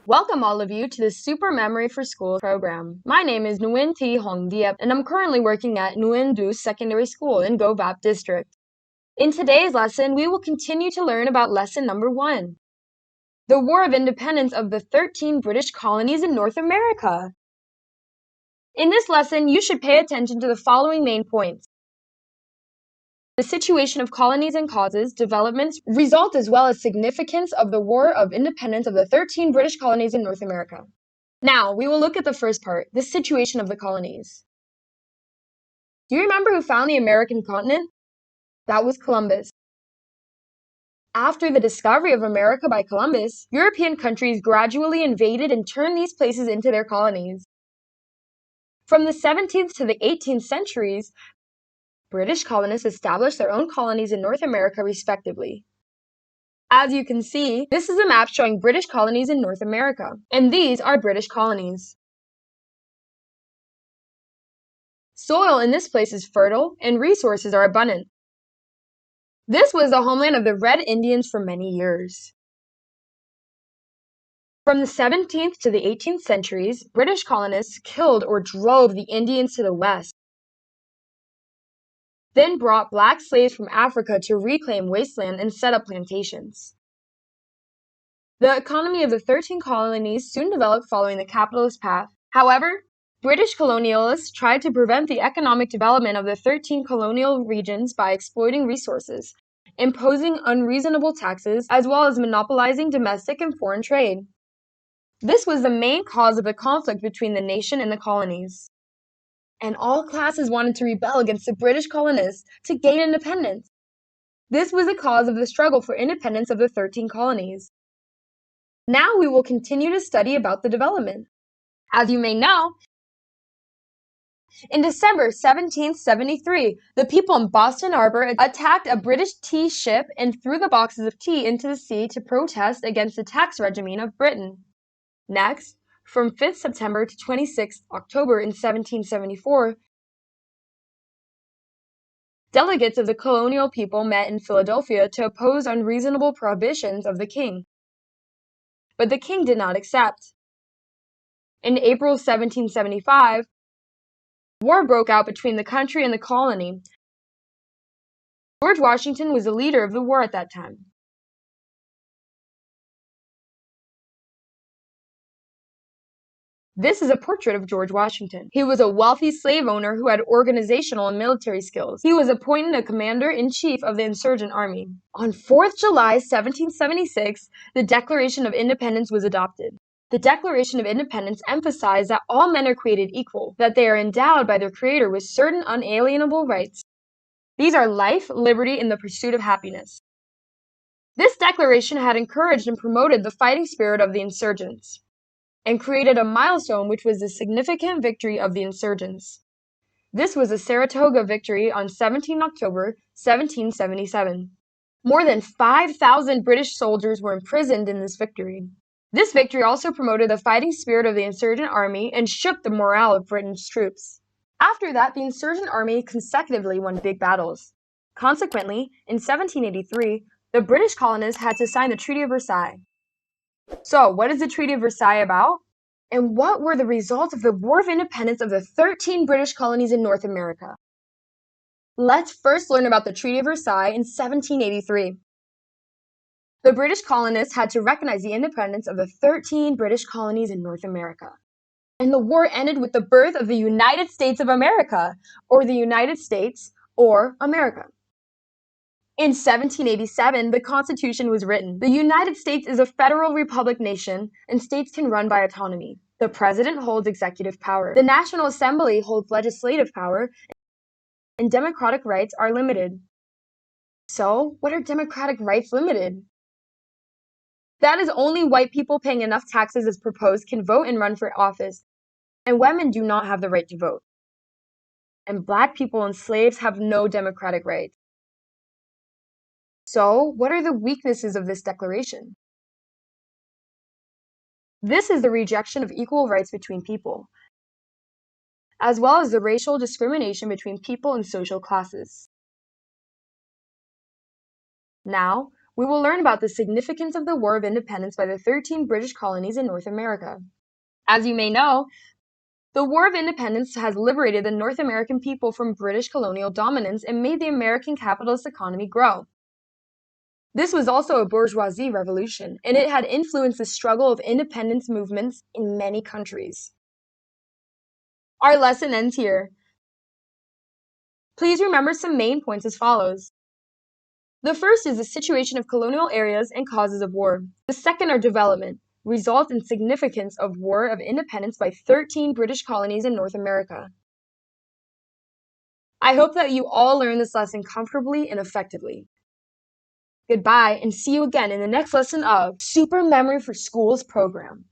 Welcome all of you to the Super Memory for School program. My name is Nguyen Thi Hong Diep, and I'm currently working at Nguyen Du Secondary School in Go Vap District. In today's lesson, we will continue to learn about lesson number 1, the War of Independence of the 13 British colonies in North America. In this lesson, you should pay attention to the following main points: the situation of colonies and causes, developments, result, as well as significance of the War of Independence of the 13 British colonies in North America. Now, we will look at the first part, the situation of the colonies. Do you remember who found the American continent? That was Columbus. After the discovery of America by Columbus, European countries gradually invaded and turned these places into their colonies. From the 17th to the 18th centuries, British colonists established their own colonies in North America respectively. As you can see, this is a map showing British colonies in North America, and these are British colonies. Soil in this place is fertile, and resources are abundant. This was the homeland of the Red Indians for many years. From the 17th to the 18th centuries, British colonists killed or drove the Indians to the west, then brought black slaves from Africa to reclaim wasteland and set up plantations. The economy of the 13 colonies soon developed following the capitalist path. However, British colonialists tried to prevent the economic development of the 13 colonial regions by exploiting resources, imposing unreasonable taxes, as well as monopolizing domestic and foreign trade. This was the main cause of the conflict between the nation and the colonies. And all classes wanted to rebel against the British colonists to gain independence. This was the cause of the struggle for independence of the 13 colonies. Now we will continue to study about the development. As you may know, in December 1773, the people in Boston Harbor attacked a British tea ship and threw the boxes of tea into the sea to protest against the tax regime of Britain. Next, from 5th September to 26th October in 1774, delegates of the colonial people met in Philadelphia to oppose unreasonable prohibitions of the king. But the king did not accept. In April 1775, war broke out between the country and the colony. George Washington was the leader of the war at that time. This is a portrait of George Washington. He was a wealthy slave owner who had organizational and military skills. He was appointed a commander-in-chief of the insurgent army. On 4th July 1776, the Declaration of Independence was adopted. The Declaration of Independence emphasized that all men are created equal, that they are endowed by their Creator with certain unalienable rights. These are life, liberty, and the pursuit of happiness. This declaration had encouraged and promoted the fighting spirit of the insurgents, and created a milestone which was the significant victory of the insurgents. This was the Saratoga victory on 17 October 1777. More than 5,000 British soldiers were imprisoned in this victory. This victory also promoted the fighting spirit of the insurgent army and shook the morale of Britain's troops. After that, the insurgent army consecutively won big battles. Consequently, in 1783, the British colonists had to sign the Treaty of Versailles. So, what is the Treaty of Versailles about? And what were the results of the War of Independence of the 13 British colonies in North America? Let's first learn about the Treaty of Versailles in 1783. The British colonists had to recognize the independence of the 13 British colonies in North America. And the war ended with the birth of the United States of America, or the United States, or America. In 1787, the Constitution was written. The United States is a federal republic nation, and states can run by autonomy. The President holds executive power. The National Assembly holds legislative power, and democratic rights are limited. So, what are democratic rights limited? That is, only white people paying enough taxes as proposed can vote and run for office, and women do not have the right to vote. And black people and slaves have no democratic rights. So, what are the weaknesses of this declaration? This is the rejection of equal rights between people, as well as the racial discrimination between people and social classes. Now, we will learn about the significance of the War of Independence by the 13 British colonies in North America. As you may know, the War of Independence has liberated the North American people from British colonial dominance and made the American capitalist economy grow. This was also a bourgeoisie revolution, and it had influenced the struggle of independence movements in many countries. Our lesson ends here. Please remember some main points as follows. The first is the situation of colonial areas and causes of war. The second are development, result and significance of War of Independence by 13 British colonies in North America. I hope that you all learn this lesson comfortably and effectively. Goodbye, and see you again in the next lesson of Super Memory for Schools program.